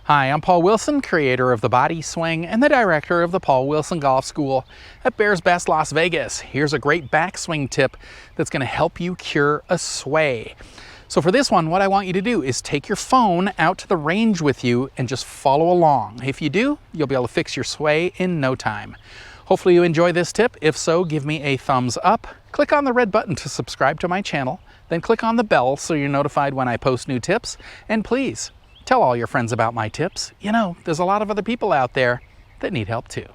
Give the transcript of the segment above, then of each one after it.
Hi, I'm Paul Wilson, creator of the Body Swing and the director of the Paul Wilson Golf School at Bears Best Las Vegas. Here's a great backswing tip that's going to help you cure a sway. So for this one, what I want you to do is take your phone out to the range with you and just follow along. If you do, you'll be able to fix your sway in no time. Hopefully you enjoy this tip. If so, give me a thumbs up. Click on the red button to subscribe to my channel. Then click on the bell so you're notified when I post new tips. And please, tell all your friends about my tips. You know, there's a lot of other people out there that need help too.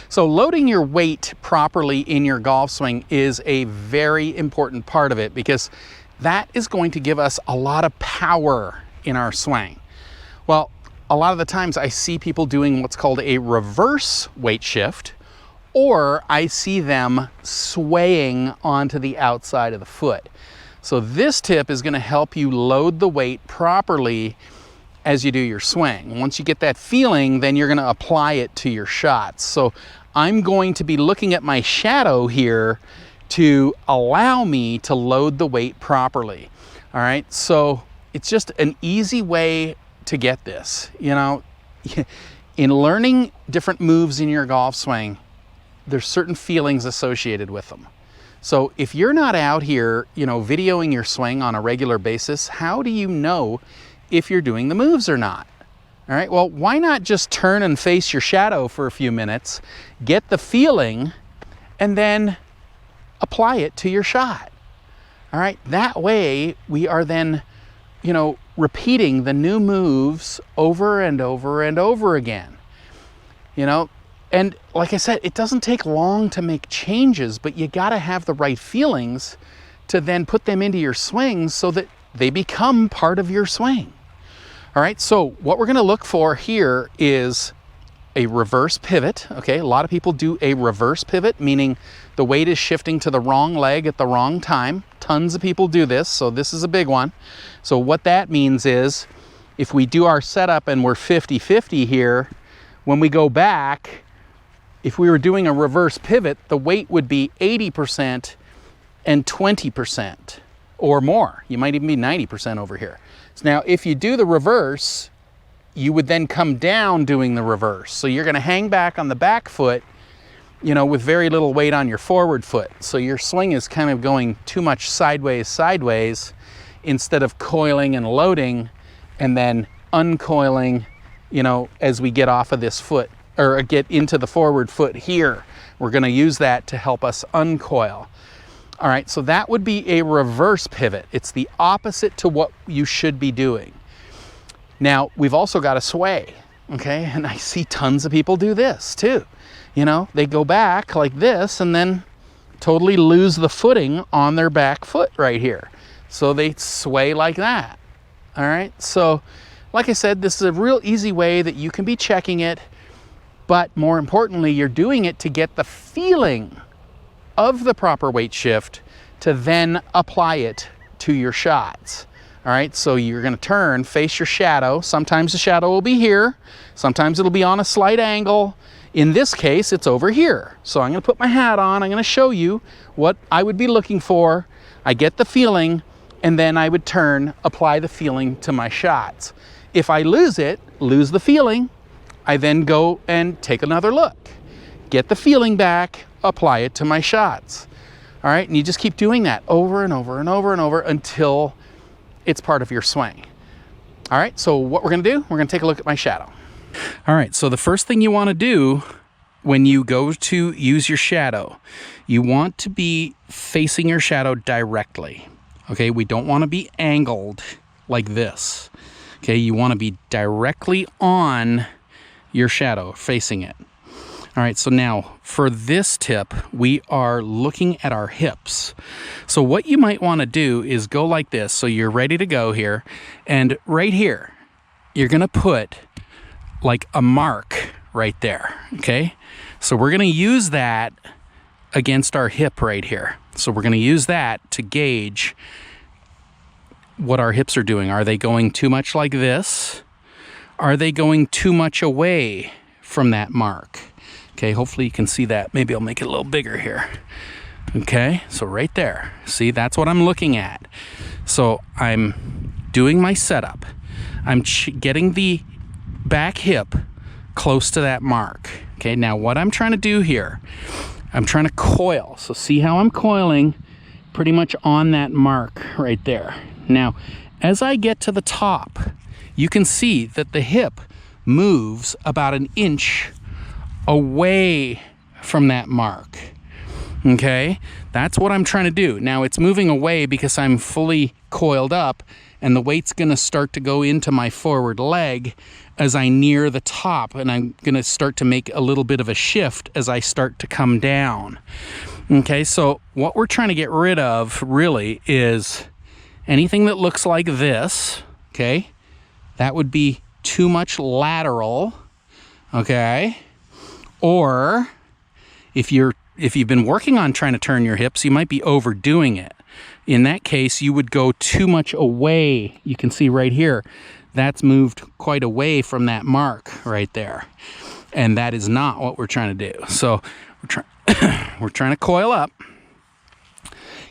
So loading your weight properly in your golf swing is a very important part of it because that is going to give us a lot of power in our swing. Well, a lot of the times I see people doing what's called a reverse weight shift, or I see them swaying onto the outside of the foot. So this tip is going to help you load the weight properly as you do your swing. Once you get that feeling, then you're going to apply it to your shots. So I'm going to be looking at my shadow here to allow me to load the weight properly. All right, so it's just an easy way to get this. You know, in learning different moves in your golf swing, there's certain feelings associated with them. So if you're not out here, you know, videoing your swing on a regular basis, how do you know if you're doing the moves or not? All right, well, why not just turn and face your shadow for a few minutes, get the feeling, and then apply it to your shot. All right, that way we are then, you know, repeating the new moves over and over and over again. You know, and like I said, it doesn't take long to make changes, but you gotta have the right feelings to then put them into your swing so that they become part of your swing. All right, so what we're gonna look for here is a reverse pivot, okay? A lot of people do a reverse pivot, meaning the weight is shifting to the wrong leg at the wrong time. Tons of people do this, so this is a big one. So what that means is, if we do our setup and we're 50-50 here, when we go back, if we were doing a reverse pivot, the weight would be 80% and 20% or more. You might even be 90% over here. So now if you do the reverse, you would then come down doing the reverse. So you're gonna hang back on the back foot, you know, with very little weight on your forward foot. So your swing is kind of going too much sideways, instead of coiling and loading and then uncoiling, you know, as we get off of this foot or get into the forward foot here. We're gonna use that to help us uncoil. All right, so that would be a reverse pivot. It's the opposite to what you should be doing. Now, we've also got a sway, okay? And I see tons of people do this too. You know, they go back like this and then totally lose the footing on their back foot right here. So they sway like that, all right? So, like I said, this is a real easy way that you can be checking it, but more importantly, you're doing it to get the feeling of the proper weight shift to then apply it to your shots. All right, so you're gonna turn, face your shadow. Sometimes the shadow will be here. Sometimes it'll be on a slight angle. In this case, it's over here. So I'm gonna put my hat on. I'm gonna show you what I would be looking for. I get the feeling, and then I would turn, apply the feeling to my shots. If I lose it, lose the feeling, I then go and take another look. Get the feeling back, apply it to my shots. All right, and you just keep doing that over and over and over and over until it's part of your swing. All right, so what we're gonna do, we're gonna take a look at my shadow. All right, so the first thing you wanna do when you go to use your shadow, you want to be facing your shadow directly. Okay, we don't wanna be angled like this. Okay, you wanna be directly on your shadow, facing it. All right, so now for this tip, we are looking at our hips. So what you might want to do is go like this. So you're ready to go here. And right here, you're going to put like a mark right there, okay? So we're going to use that against our hip right here. So we're going to use that to gauge what our hips are doing. Are they going too much like this? Are they going too much away from that mark? Okay, hopefully you can see that. Maybe I'll make it a little bigger here. Okay, so right there. See, that's what I'm looking at. So I'm doing my setup. I'm getting the back hip close to that mark. Okay, now what I'm trying to do here, I'm trying to coil. So see how I'm coiling pretty much on that mark right there. Now, as I get to the top, you can see that the hip moves about an inch away from that mark. Okay, that's what I'm trying to do. Now it's moving away because I'm fully coiled up, and the weight's gonna start to go into my forward leg as I near the top, and I'm gonna start to make a little bit of a shift as I start to come down. Okay, so what we're trying to get rid of really is anything that looks like this. Okay, that would be too much lateral. Okay, or if you've been working on trying to turn your hips, you might be overdoing it. In that case, you would go too much away. You can see right here, that's moved quite away from that mark right there. And that is not what we're trying to do. So we're trying to coil up.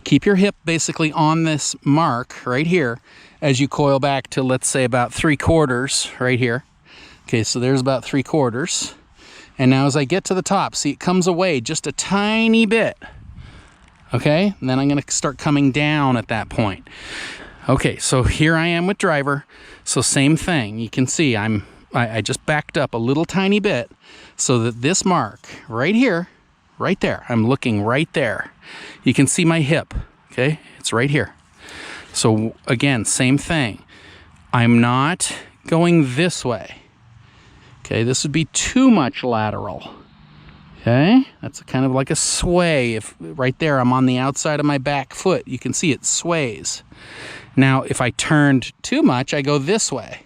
Keep your hip basically on this mark right here as you coil back to, let's say, about 3/4 right here. Okay, so there's about 3/4. And now as I get to the top, see, it comes away just a tiny bit. Okay, and then I'm gonna start coming down at that point. Okay, so here I am with driver. So same thing, you can see I just backed up a little tiny bit so that this mark right here, right there, I'm looking right there. You can see my hip, okay? It's right here. So again, same thing. I'm not going this way. Okay, this would be too much lateral. Okay, that's kind of like a sway. If right there, I'm on the outside of my back foot, you can see it sways. Now, if I turned too much, I go this way.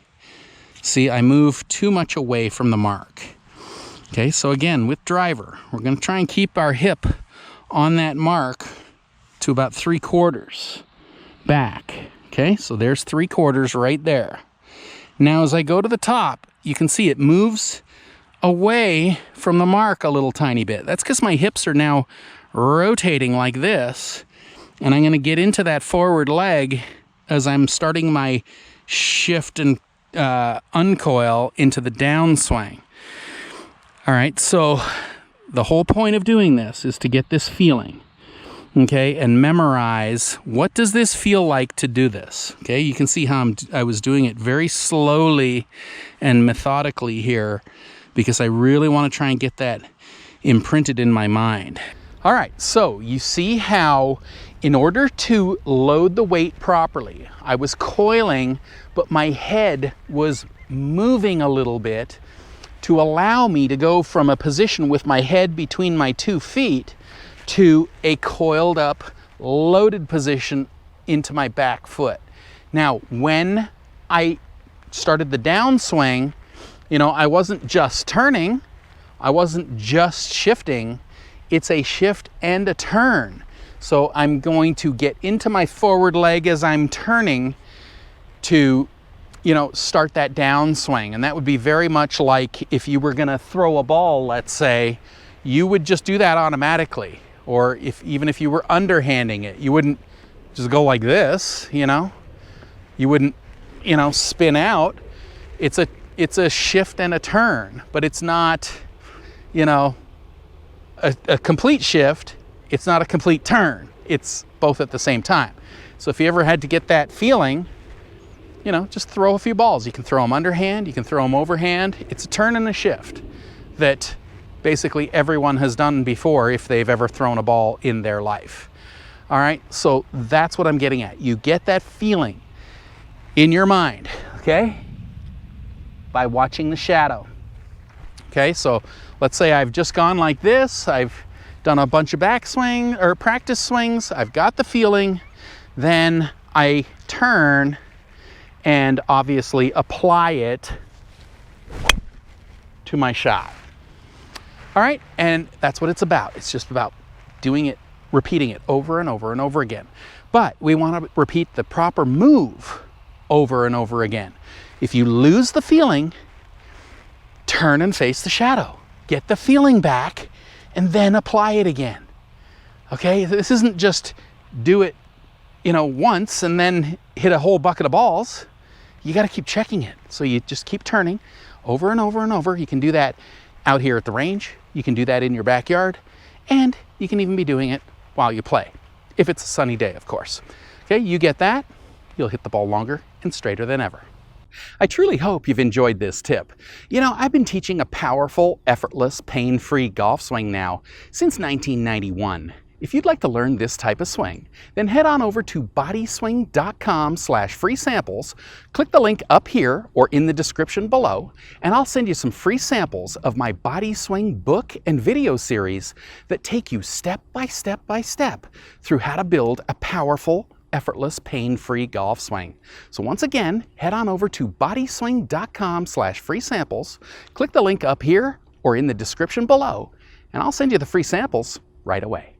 See, I move too much away from the mark. Okay, so again, with driver, we're gonna try and keep our hip on that mark to about 3/4 back. Okay, so there's 3/4 right there. Now, as I go to the top, you can see it moves away from the mark a little tiny bit. That's because my hips are now rotating like this, and I'm gonna get into that forward leg as I'm starting my shift and uncoil into the downswing. All right, so the whole point of doing this is to get this feeling, okay, and memorize what does this feel like to do this. Okay, you can see how I was doing it very slowly and methodically here because I really want to try and get that imprinted in my mind. All right, so you see how in order to load the weight properly, I was coiling, but my head was moving a little bit to allow me to go from a position with my head between my 2 feet to a coiled up, loaded position into my back foot. Now, when I started the downswing, you know, I wasn't just turning, I wasn't just shifting, it's a shift and a turn. So I'm going to get into my forward leg as I'm turning to, you know, start that downswing. And that would be very much like if you were gonna throw a ball, let's say, you would just do that automatically. Or even if you were underhanding it, you wouldn't just go like this, you know? You wouldn't, you know, spin out. It's a shift and a turn, but it's not, you know, a complete shift. It's not a complete turn. It's both at the same time. So if you ever had to get that feeling, you know, just throw a few balls. You can throw them underhand, you can throw them overhand. It's a turn and a shift that basically everyone has done before if they've ever thrown a ball in their life. All right, so that's what I'm getting at. You get that feeling in your mind, okay, by watching the shadow. Okay, so let's say I've just gone like this. I've done a bunch of backswing or practice swings. I've got the feeling. Then I turn and obviously apply it to my shot. All right, and that's what it's about. It's just about doing it, repeating it over and over and over again. But we want to repeat the proper move over and over again. If you lose the feeling, turn and face the shadow. Get the feeling back and then apply it again. Okay, this isn't just do it, once and then hit a whole bucket of balls. You got to keep checking it. So you just keep turning over and over and over. You can do that out here at the range. You can do that in your backyard. And you can even be doing it while you play. If it's a sunny day, of course. Okay, you get that, you'll hit the ball longer and straighter than ever. I truly hope you've enjoyed this tip. I've been teaching a powerful, effortless, pain-free golf swing now since 1991. If you'd like to learn this type of swing, then head on over to bodyswing.com/free samples, click the link up here or in the description below, and I'll send you some free samples of my Body Swing book and video series that take you step by step by step through how to build a powerful, effortless, pain-free golf swing. So once again, head on over to bodyswing.com/free samples, click the link up here or in the description below, and I'll send you the free samples right away.